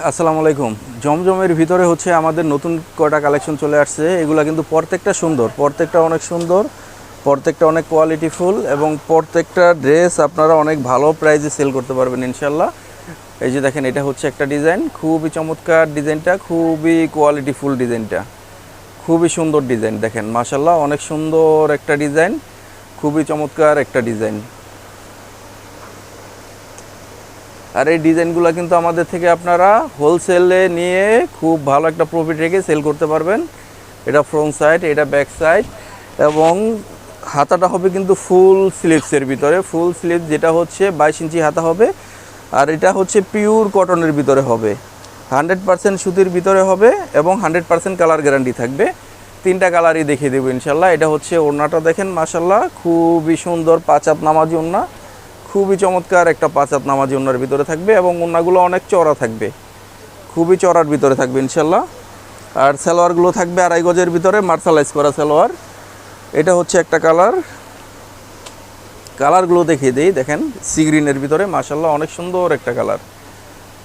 আসসালামু আলাইকুম। জমজমের ভিতরে হচ্ছে আমাদের নতুন কয়টা কালেকশন চলে আসছে। এগুলা কিন্তু প্রত্যেকটা সুন্দর, প্রত্যেকটা অনেক সুন্দর, প্রত্যেকটা অনেক কোয়ালিটিফুল এবং প্রত্যেকটা ড্রেস আপনারা অনেক ভালো প্রাইসে সেল করতে পারবেন ইনশাল্লাহ। এই যে দেখেন, এটা হচ্ছে একটা ডিজাইন, খুবই চমৎকার ডিজাইনটা, খুবই কোয়ালিটিফুল ডিজাইনটা, খুবই সুন্দর ডিজাইন। দেখেন মাশাল্লাহ, অনেক সুন্দর একটা ডিজাইন, খুবই চমৎকার একটা ডিজাইন। আর এই ডিজাইনগুলো কিন্তু আমাদের থেকে আপনারা হোলসেলে নিয়ে খুব ভালো একটা প্রফিট রেখে সেল করতে পারবেন। এটা ফ্রন্ট সাইড, এটা ব্যাক সাইড, এবং হাতাটা হবে কিন্তু ফুল স্লিভসের ভিতরে, ফুল স্লিভ যেটা হচ্ছে 22 ইঞ্চি হাতা হবে। আর এটা হচ্ছে পিওর কটনের ভিতরে হবে, 100% সুতির ভিতরে হবে এবং 100% কালার গ্যারান্টি থাকবে। তিনটা কালারই দেখিয়ে দেবো ইনশাল্লাহ। এটা হচ্ছে ওড়নাটা, দেখেন মাশাল্লাহ খুবই সুন্দর, 5 হাত নামাজি ওড়না, খুবই চমৎকার একটা 5 হাত নামাজি ওড়নার ভিতরে থাকবে এবং ওড়নাগুলো অনেক চড়া থাকবে, খুবই চড়ার ভিতরে থাকবে ইনশাল্লাহ। আর সালোয়ারগুলো থাকবে 2.5 গজের ভিতরে মার্শালাইজ করা সালোয়ার। এটা হচ্ছে একটা কালার, কালারগুলো দেখিয়ে দিই। দেখেন সি গ্রিনের ভিতরে মাশাল্লাহ অনেক সুন্দর একটা কালার,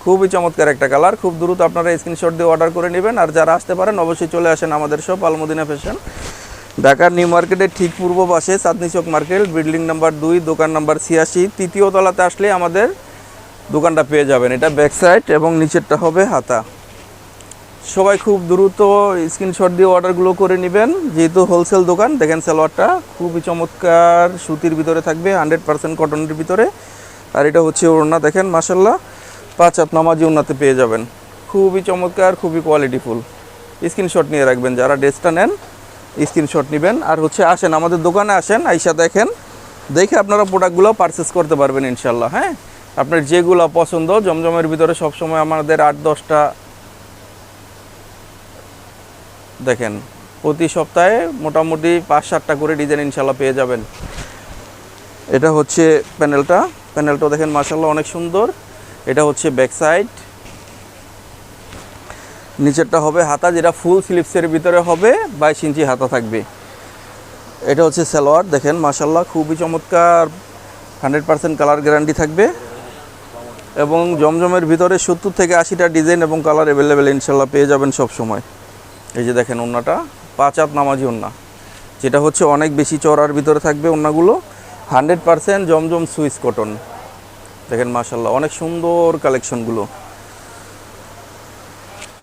খুবই চমৎকার একটা কালার। খুব দ্রুত আপনারা স্ক্রিনশট দিয়ে অর্ডার করে নেবেন। আর যারা আসতে পারেন অবশ্যই চলে আসেন আমাদের শপ আলমদিনা ফ্যাশন, ঢাকার নিউ মার্কেটের ঠিক পূর্ব পাশে Chandni Chowk market, building number 2, দোকান নাম্বার 86, তৃতীয় তলাতে আসলে আমাদের দোকানটা পেয়ে যাবেন। এটা ব্যাক সাইড এবং নিচেরটা হবে হাতা। সবাই খুব দ্রুত স্ক্রিনশট দিয়ে অর্ডারগুলো করে নেবেন, যেহেতু হোলসেল দোকান। দেখেন সালোয়ারটা খুবই চমৎকার, সুতির ভিতরে থাকবে, 100% কটনের ভিতরে। আর এটা হচ্ছে ওড়না, দেখেন মাশাল্লাহ 5 হাত নামাজি ওড়নাতে পেয়ে যাবেন, খুবই চমৎকার, খুবই কোয়ালিটিফুল। স্ক্রিনশট নিয়ে রাখবেন, যারা ড্রেসটা নেন স্ক্রিনশট নেবেন। আর হচ্ছে আসেন আমাদের দোকানে, আসেন আইসা দেখেন, দেখে আপনারা প্রোডাক্টগুলো পারচেস করতে পারবেন ইনশাল্লাহ। হ্যাঁ, আপনার যেগুলো পছন্দ, জমজমের ভিতরে সবসময় আমাদের 8-10টা, দেখেন প্রতি সপ্তাহে মোটামুটি 5-7টা করে ডিজাইন ইনশাল্লাহ পেয়ে যাবেন। এটা হচ্ছে প্যানেলটাও দেখেন মাশাল্লাহ অনেক সুন্দর। এটা হচ্ছে ব্যাক সাইড, নিচেরটা হবে হাতা, যেটা ফুল স্লিভসের ভিতরে হবে, 22 ইঞ্চি হাতা থাকবে। এটা হচ্ছে সালোয়ার, দেখেন মাশাল্লাহ খুবই চমৎকার, 100% কালার গ্যারান্টি থাকবে এবং জমজমের ভিতরে 70 থেকে 80টা ডিজাইন এবং কালার অ্যাভেলেবেল ইনশাল্লাহ পেয়ে যাবেন সব সময়। এই যে দেখেন ওড়নাটা 5 হাত নামাজি ওড়না, যেটা হচ্ছে অনেক বেশি চড়ার ভিতরে থাকবে ওড়নাগুলো, 100% জমজম সুইস কটন। দেখেন মাশাল্লাহ অনেক সুন্দর কালেকশনগুলো।